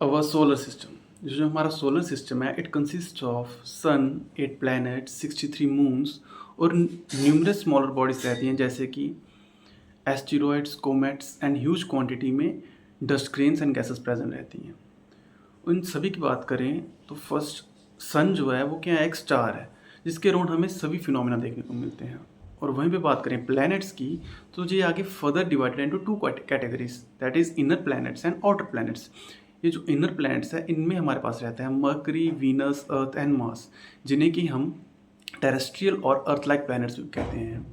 Our solar system, जो हमारा solar system है, it consist of sun, 8 planets, 63 moons और न्यूमरस स्मॉलर बॉडीज रहती हैं, जैसे कि asteroids, comets and huge quantity में dust grains and gases present रहती हैं। उन सभी की बात करें तो फर्स्ट सन जो है वो क्या है, एक स्टार है जिसके अराउंड हमें सभी फिनोमेना देखने को मिलते हैं। और वहीं पे बात करें प्लैनेट्स की, तो ये आगे further divided into 2 categories, that is inner planets and outer planets. ये जो इनर प्लैनेट्स है, इनमें हमारे पास रहता है mercury, Venus, earth and Mars, जिन्हें कि हम टेरेस्ट्रियल और अर्थ लाइक प्लैनेट्स भी कहते हैं।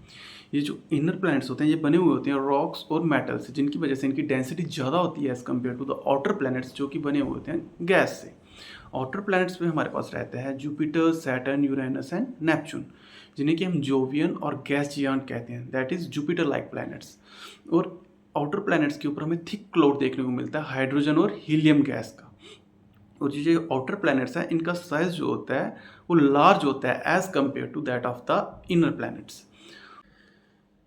ये जो इनर प्लैनेट्स होते हैं ये बने हुए होते हैं रॉक्स और मेटल से, जिनकी वजह से इनकी डेंसिटी ज़्यादा होती है as compare to the outer planets जो कि बने हुए होते हैं गैस से। आउटर प्लैनेट्स में हमारे पास रहते हैं Jupiter, Saturn, Uranus and Neptune, जिन्हें कि हम जोवियन और गैस जियांट कहते हैं, that is Jupiter like planets. और आउटर प्लैनेट्स के ऊपर हमें थिक क्लाउड देखने को मिलता है हाइड्रोजन और हीलियम गैस का। और जो आउटर प्लैनेट्स हैं इनका साइज जो होता है वो लार्ज होता है as compare to that of the inner planets.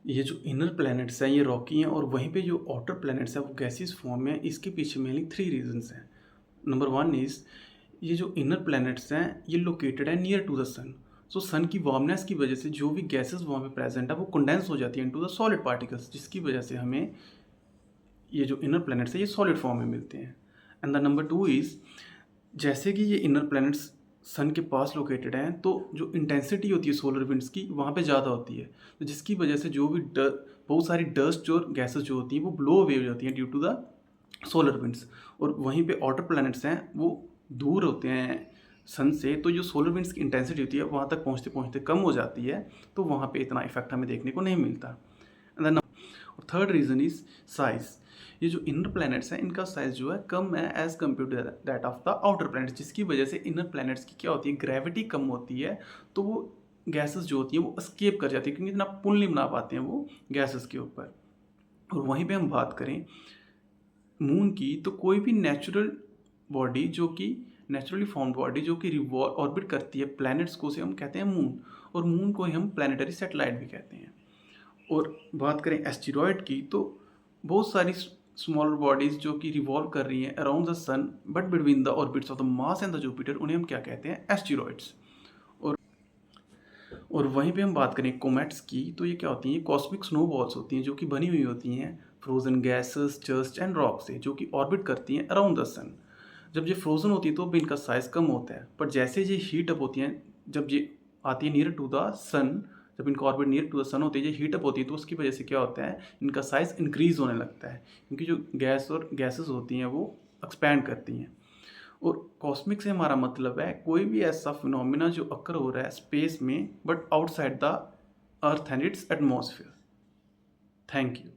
ये जो इनर प्लैनेट्स हैं ये रॉकी हैं, और वहीं पे जो आउटर प्लैनेट्स हैं वो गैसियस फॉर्म में। इसके पीछे मेनली 3 रीजंस हैं। नंबर 1 इज़, ये जो इनर प्लैनेट्स हैं ये लोकेटेड है नियर टू द सन। सो सन की वार्मनेस की वजह से जो भी गैसेस वहाँ पे प्रेजेंट है वो कंडेंस हो जाती है इनटू द सॉलिड पार्टिकल्स, जिसकी वजह से हमें ये जो इनर प्लैनेट्स है ये सॉलिड फॉर्म में मिलते हैं। एंड द नंबर 2 इज़, जैसे कि ये इनर प्लैनेट्स सन के पास लोकेटेड हैं तो जो इंटेंसिटी होती है सोलर विंड्स की वहाँ पे ज़्यादा होती है, तो जिसकी वजह से जो भी बहुत सारी डस्ट और गैसेस जो होती हैं वो ब्लो अवे हो जाती हैं due to the solar winds. और वहीं पे आउटर प्लैनेट्स हैं वो दूर होते हैं सन से, तो जो सोलर विंड्स की इंटेंसिटी होती है वहाँ तक पहुँचते पहुँचते कम हो जाती है, तो वहाँ पे इतना इफेक्ट हमें देखने को नहीं मिलता। और थर्ड रीज़न इज साइज। ये जो इनर प्लैनेट्स हैं इनका साइज जो है कम है as compare to that of the outer planets, जिसकी वजह से इनर प्लैनेट्स की क्या होती है, ग्रेविटी कम होती है, तो वो गैसेस जो होती हैं वो एस्केप कर जाती है, क्योंकि इतना पुल नहीं बना पाते हैं वो गैसेस के ऊपर। और वहीं पे हम बात करें मून की, तो कोई भी नेचुरल बॉडी जो कि नेचुरली फॉर्म्ड बॉडी जो कि रिवॉल्व ऑर्बिट करती है प्लैनेट्स को, से हम कहते हैं मून, और मून को ही हम प्लैनेटरी सैटेलाइट भी कहते हैं। और बात करें एस्टेरॉयड की, तो बहुत सारी स्मॉलर बॉडीज जो कि रिवॉल्व कर रही हैं around the sun but between the orbits of the Mars and the Jupiter, उन्हें हम क्या कहते हैं, एस्टेरॉइड्स। और वहीं पे हम बात करें कोमेट्स की, तो ये क्या होती हैं, कॉस्मिक स्नोबॉल्स होती हैं जो कि बनी हुई होती हैं frozen gases, dust and rock से, जो कि ऑर्बिट करती हैं अराउंड द सन। जब ये फ्रोजन होती है तो भी इनका साइज़ कम होता है, पर जैसे ये हीट अप होती हैं, जब ये आती है नियर टू द सन, जब इनका ऑर्बिट नियर टू द सन होती है, ये हीट अप होती है, तो उसकी वजह से क्या होता है, इनका साइज़ इंक्रीज़ होने लगता है, क्योंकि जो गैस और गैसेस होती हैं वो एक्सपैंड करती हैं। और कॉस्मिक से हमारा मतलब है कोई भी ऐसा फिनोमिना जो अकर हो रहा है स्पेस में but outside the earth and it's atmosphere. Thank you.